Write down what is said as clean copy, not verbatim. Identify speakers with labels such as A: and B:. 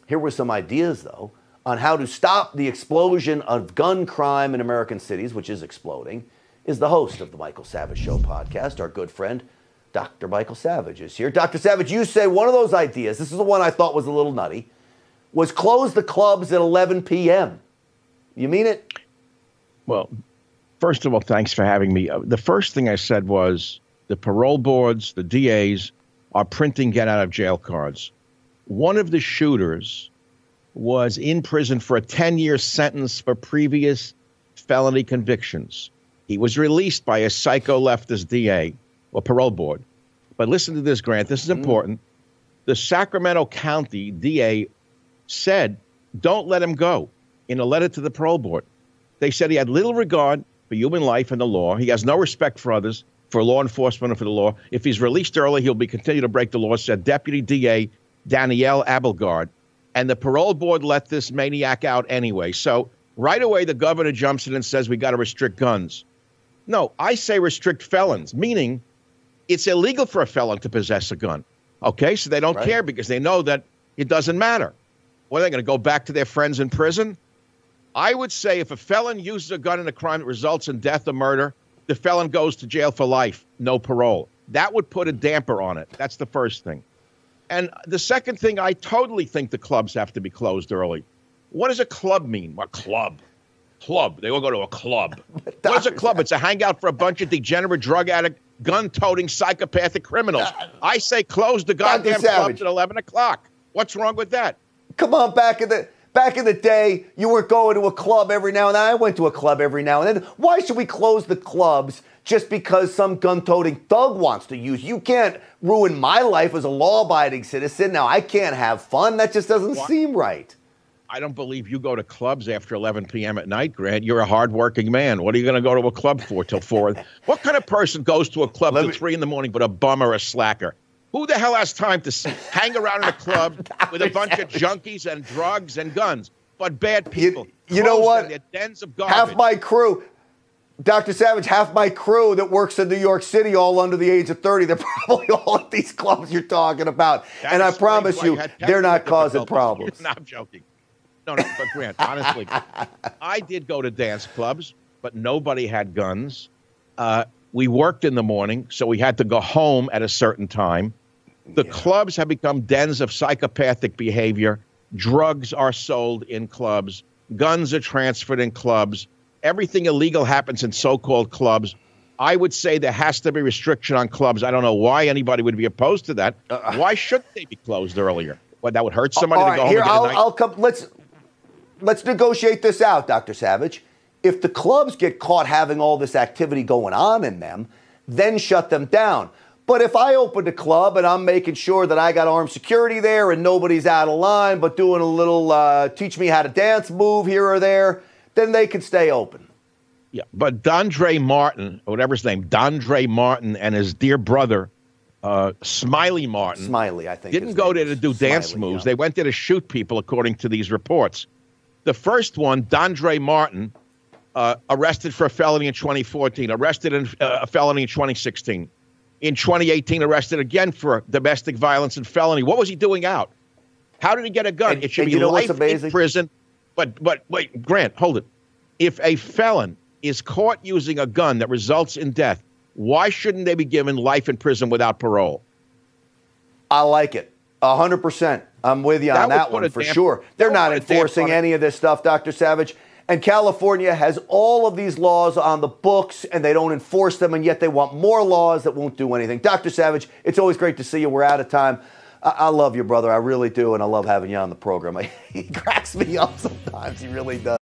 A: Here were some ideas, though, on how to stop the explosion of gun crime in American cities, which is exploding, is the host of the Michael Savage Show podcast, our good friend, Dr. Michael Savage is here. Dr. Savage, you say one of those ideas, this is the one I thought was a little nutty, was close the clubs at 11 p.m. You mean it?
B: Well, first of all, thanks for having me. The first thing I said was the parole boards, the DAs, are printing get-out-of-jail cards. One of the shooters was in prison for a 10-year sentence for previous felony convictions. He was released by a psycho-leftist DA or parole board. But listen to this, Grant. This is important. The Sacramento County DA said, don't let him go, in a letter to the parole board. They said he had little regard for human life and the law. He has no respect for others, for law enforcement, or for the law. If he's released early, he'll be continue to break the law, said Deputy DA Danielle Abelgard. And the parole board let this maniac out anyway. So right away, the governor jumps in and says, we got to restrict guns. No, I say restrict felons, meaning it's illegal for a felon to possess a gun. Okay, so they don't care because they know that it doesn't matter. What, are they going to go back to their friends in prison? I would say if a felon uses a gun in a crime that results in death or murder, the felon goes to jail for life, no parole. That would put a damper on it. That's the first thing. And the second thing, I totally think the clubs have to be closed early. What does a club mean? What club? Club. They all go to a club. What's a club? It's a hangout for a bunch of degenerate, drug addict, gun-toting, psychopathic criminals. I say close the goddamn clubs at 11 o'clock. What's wrong with that?
A: Come on, back in the day, you weren't going to a club every now and then. I went to a club every now and then. Why should we close the clubs just because some gun-toting thug wants to use? You can't ruin my life as a law-abiding citizen. Now, I can't have fun. That just doesn't seem right.
B: I don't believe you go to clubs after 11 p.m. at night, Grant. You're a hardworking man. What are you going to go to a club for till 4? What kind of person goes to a club till 3 in the morning but a bum or a slacker? Who the hell has time to hang around in a club with a bunch of junkies and drugs and guns? But bad people.
A: You know what?
B: They're dens of garbage.
A: Half my crew, Dr. Savage, half my crew that works in New York City, all under the age of 30, they're probably all at these clubs you're talking about. And I promise you, they're not causing problems.
B: No, I'm joking. No, but Grant, honestly, I did go to dance clubs, but nobody had guns. We worked in the morning, so we had to go home at a certain time. The clubs have become dens of psychopathic behavior. Drugs are sold in clubs. Guns are transferred in clubs. Everything illegal happens in so-called clubs. I would say there has to be restriction on clubs. I don't know why anybody would be opposed to that. Why shouldn't they be closed earlier? Well, that would hurt somebody to go home and get a night.
A: I'll come. Let's negotiate this out, Dr. Savage. If the clubs get caught having all this activity going on in them, then shut them down. But if I opened a club and I'm making sure that I got armed security there and nobody's out of line but doing a little teach me how to dance move here or there, then they can stay open.
B: Yeah, but Dondre Martin, or whatever his name, Dondre Martin and his dear brother, Smiley Martin.
A: Smiley, I think.
B: Didn't go there to do dance moves. They went there to shoot people, according to these reports. The first one, Dondre Martin, arrested for a felony in 2014, arrested in a felony in 2016. In 2018, arrested again for domestic violence and felony. What was he doing out? How did he get a gun? It should be life in prison. But wait, Grant, hold it. If a felon is caught using a gun that results in death, why shouldn't they be given life in prison without parole?
A: I like it. 100%. I'm with you on that one for sure. They're not enforcing any of this stuff, Dr. Savage. And California has all of these laws on the books, and they don't enforce them, and yet they want more laws that won't do anything. Dr. Savage, it's always great to see you. We're out of time. I love you, brother. I really do, and I love having you on the program. He cracks me up sometimes. He really does.